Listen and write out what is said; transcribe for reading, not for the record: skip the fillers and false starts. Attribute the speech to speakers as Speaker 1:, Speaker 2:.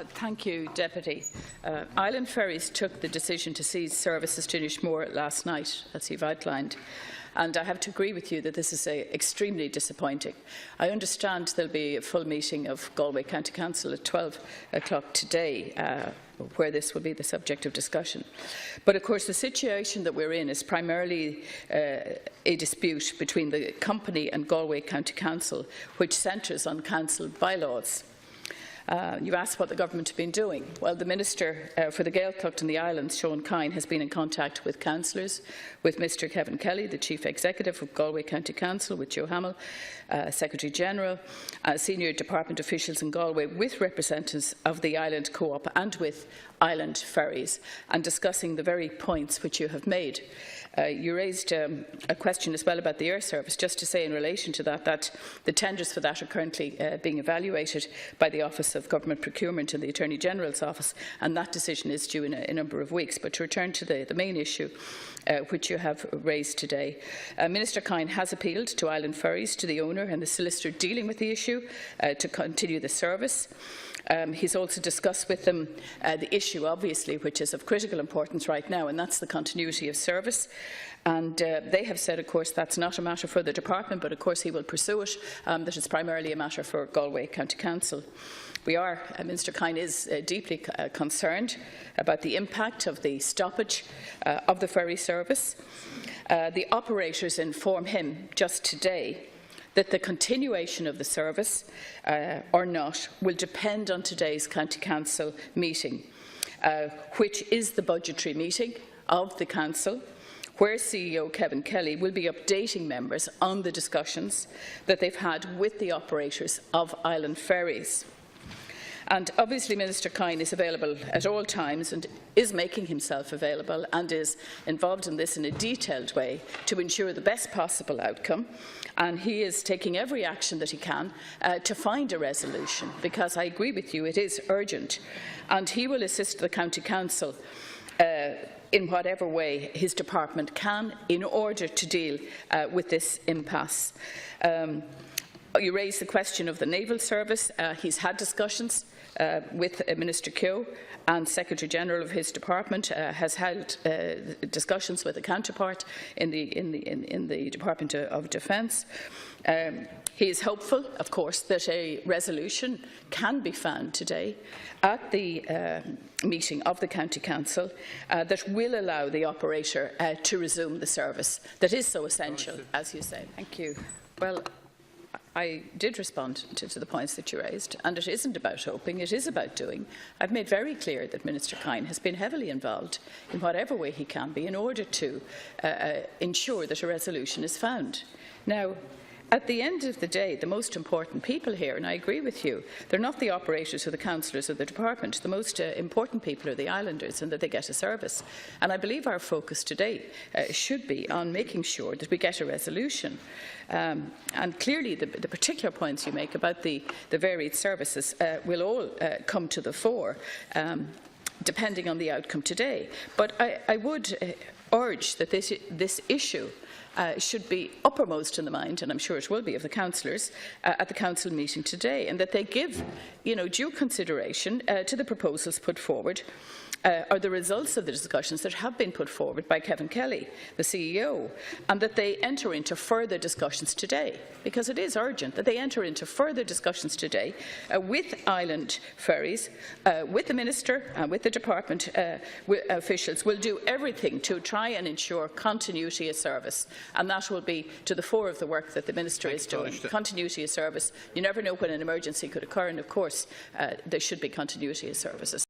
Speaker 1: Thank you, Deputy. Island Ferries took the decision to cease services to Inis Mor last night, as you've outlined. And I have to agree with you that this is extremely disappointing. I understand there will be a full meeting of Galway County Council at 12 o'clock today, where this will be the subject of discussion. But of course the situation that we're in is primarily a dispute between the company and Galway County Council, which centres on council bylaws. You asked what the government has been doing. Well, the Minister for the Gaeltacht and the Islands, Sean Kine, has been in contact with councillors, with Mr Kevin Kelly, the Chief Executive of Galway County Council, with Joe Hamill, Secretary-General, senior department officials in Galway, with representatives of the Island Co-op and with Island Ferries, and discussing the very points which you have made. You raised a question as well about the air service. Just to say in relation to that, that the tenders for that are currently being evaluated by the Office of Government Procurement and the Attorney-General's Office, and that decision is due in a number of weeks. But to return to the main issue which you have raised today, Minister Kine has appealed to Island Ferries, to the owner and the solicitor dealing with the issue, to continue the service. He's also discussed with them the issue, obviously, which is of critical importance right now, and that's the continuity of service. And they have said, of course, that's not a matter for the department, but of course he will pursue it, that it's primarily a matter for Galway County Council. Minister Kine is deeply concerned about the impact of the stoppage of the ferry service. The operators inform him just today that the continuation of the service or not will depend on today's County Council meeting, which is the budgetary meeting of the Council, where CEO Kevin Kelly will be updating members on the discussions that they've had with the operators of Island Ferries. And obviously Minister Kine is available at all times and is making himself available and is involved in this in a detailed way to ensure the best possible outcome. And he is taking every action that he can to find a resolution, because I agree with you, it is urgent. And he will assist the County Council in whatever way his department can in order to deal with this impasse. You raised the question of the naval service. He's had discussions with Minister Keogh, and Secretary-General of his department has held discussions with a counterpart in the Department of Defence. He is hopeful, of course, that a resolution can be found today at the meeting of the County Council that will allow the operator to resume the service that is so essential, as you say. Thank you. Well, I did respond to the points that you raised, and it isn't about hoping, it is about doing. I've made very clear that Minister Kine has been heavily involved in whatever way he can be in order to ensure that a resolution is found. Now, at the end of the day, the most important people here, and I agree with you, they're not the operators or the councillors of the department. The most important people are the islanders, and that they get a service. And I believe our focus today should be on making sure that we get a resolution. And clearly the particular points you make about the varied services will all come to the fore, depending on the outcome today. But I would urge that this issue should be uppermost in the mind, and I'm sure it will be, of the councillors at the council meeting today, and that they give due consideration to the proposals put forward or the results of the discussions that have been put forward by Kevin Kelly, the CEO, and that they enter into further discussions today, because it is urgent that they enter into further discussions today with Island Ferries, with the Minister and with the Department officials. Will do everything to try and ensure continuity of service, and that will be to the fore of the work that the Minister is doing. Continuity of service. You never know when an emergency could occur, and of course there should be continuity of services.